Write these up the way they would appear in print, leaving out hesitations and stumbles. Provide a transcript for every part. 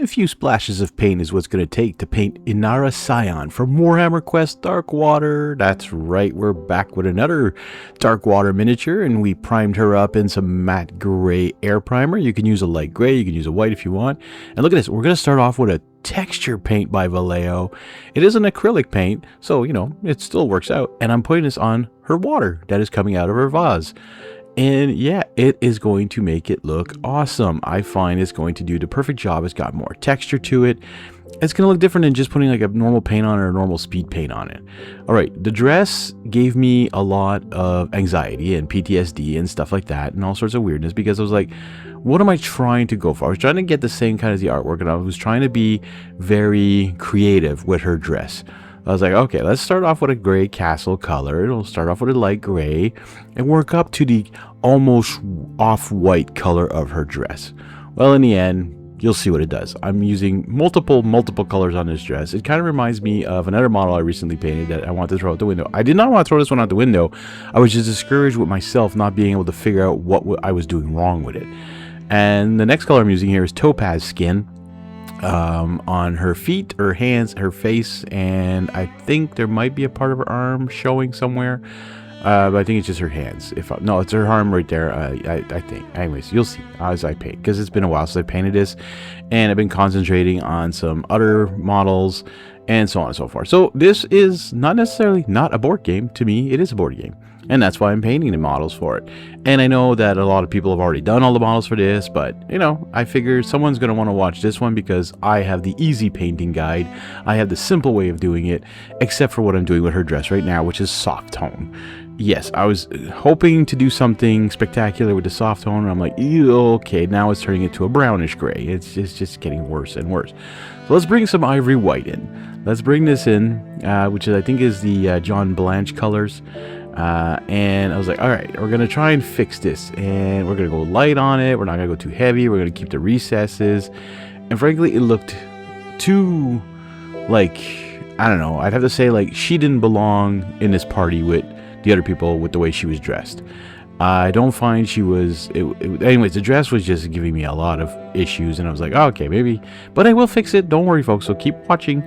A few splashes of paint is what's going to take to paint Inara Sion from Warhammer Quest Darkwater. That's right, we're back with another Darkwater miniature, and we primed her up in some matte gray air primer. You can use a light gray, you can use a white if you want. And look at this, we're going to start off with a texture paint by Vallejo. It is an acrylic paint, so, you know, it still works out. And I'm putting this on her water that is coming out of her vase. And yeah, it is going to make it look awesome. I find it's going to do the perfect job. It's got more texture to it. It's going to look different than just putting like a normal paint on or a normal speed paint on it. All right, the dress gave me a lot of anxiety and PTSD and stuff like that and all sorts of weirdness because I was like, what am I trying to go for? I was trying to get the same kind of the artwork, and I was trying to be very creative with her dress. I was like, okay, let's start off with a gray castle color. It'll start off with a light gray and work up to the almost off-white color of her dress. Well, in the end, you'll see what it does. I'm using multiple colors on this dress. It kind of reminds me of another model I recently painted that I want to throw out the window. I did not want to throw this one out the window. I was just discouraged with myself not being able to figure out what I was doing wrong with it. And the next color I'm using here is Topaz Skin. On her feet, her hands, her face, and I think there might be a part of her arm showing somewhere, but I think it's just her hands. No, it's her arm right there. I think. Anyways, you'll see as I paint, because it's been a while since I painted this, and I've been concentrating on some other models and so on and so forth. So this is not necessarily not a board game. To me, it is a board game. And that's why I'm painting the models for it. And I know that a lot of people have already done all the models for this, but, you know, I figure someone's going to want to watch this one because I have the easy painting guide. I have the simple way of doing it, except for what I'm doing with her dress right now, which is soft tone. Yes, I was hoping to do something spectacular with the soft tone, and I'm like, ew, okay, now it's turning into a brownish gray. It's just getting worse and worse. So let's bring some ivory white in. Let's bring this in, which is, I think is the John Blanche colors. And I was like, all right, we're going to try and fix this, and we're going to go light on it. We're not going to go too heavy. We're going to keep the recesses. And frankly, it looked too, like, I don't know. I'd have to say, like, she didn't belong in this party with the other people with the way she was dressed. I don't find she was, anyways, the dress was just giving me a lot of issues, and I was like, oh, okay, maybe, but I will fix it. Don't worry, folks. So keep watching.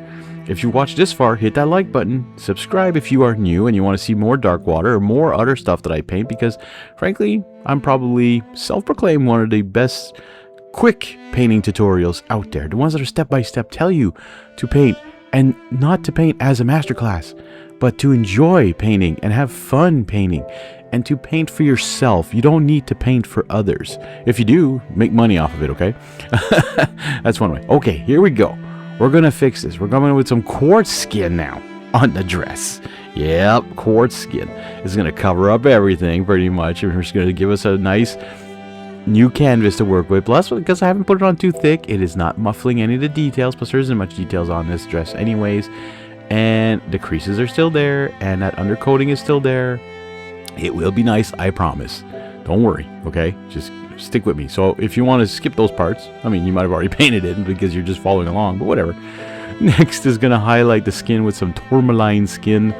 If you watched this far, hit that like button, subscribe if you are new and you want to see more Darkwater or more other stuff that I paint, because frankly, I'm probably self-proclaimed one of the best quick painting tutorials out there. The ones that are step-by-step tell you to paint, and not to paint as a masterclass, but to enjoy painting and have fun painting and to paint for yourself. You don't need to paint for others. If you do, make money off of it, okay? That's one way. Okay, here we go. We're going to fix this. We're going with some quartz skin now on the dress. Yep, quartz skin. It's going to cover up everything pretty much. And it's going to give us a nice new canvas to work with. Plus, because I haven't put it on too thick, it is not muffling any of the details. Plus, there isn't much details on this dress anyways. And the creases are still there. And that undercoating is still there. It will be nice, I promise. Don't worry, okay? Just stick with me. So if you want to skip those parts, I mean, you might have already painted it because you're just following along, but whatever. Next is going to highlight the skin with some tourmaline skin.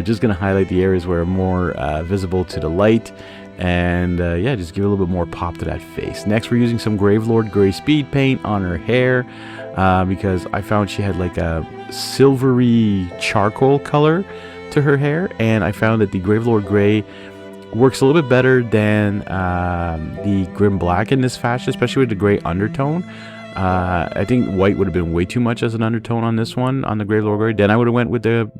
Just going to highlight the areas where are more visible to the light. And yeah, just give a little bit more pop to that face. Next, we're using some Gravelord Gray Speed Paint on her hair because I found she had like a silvery charcoal color to her hair. And I found that the Gravelord Gray works a little bit better than the Grim Black in this fashion, especially with the gray undertone. I think white would have been way too much as an undertone on this one, on the Gravelord Gray. Then I would have went with the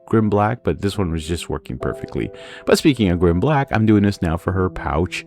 Grim Black, but this one was just working perfectly. But speaking of Grim Black, I'm doing this now for her pouch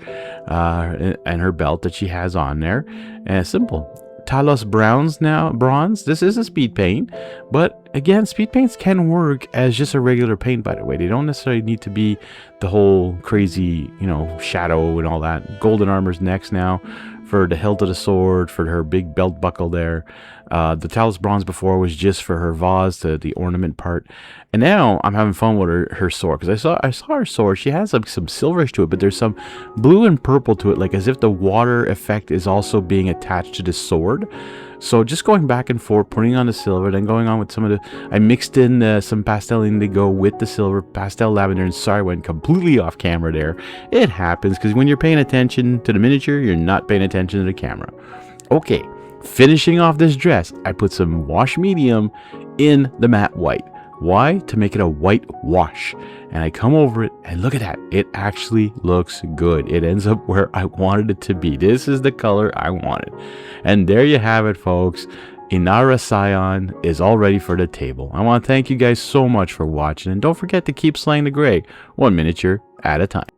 and her belt that she has on there. And simple. Talos Bronze. This is a speed paint, but again, speed paints can work as just a regular paint, by the way. They don't necessarily need to be the whole crazy, you know, shadow and all that. Golden armor's next now for the hilt of the sword, for her big belt buckle there. The Talos Bronze before was just for her vase, the ornament part. And now I'm having fun with her sword, because I saw her sword. She has like some silverish to it, but there's some blue and purple to it, like as if the water effect is also being attached to the sword. So just going back and forth, putting on the silver, then going on with some of the... I mixed in some pastel indigo with the silver, pastel lavender, and sorry, I went completely off camera there. It happens, because when you're paying attention to the miniature, you're not paying attention to the camera. Okay, finishing off this dress, I put some wash medium in the matte white. Why? To make it a white wash. And I come over it and look at that. It actually looks good. It ends up where I wanted it to be. This is the color I wanted. And there you have it, folks. Inara Sion is all ready for the table. I want to thank you guys so much for watching. And don't forget to keep slaying the gray, one miniature at a time.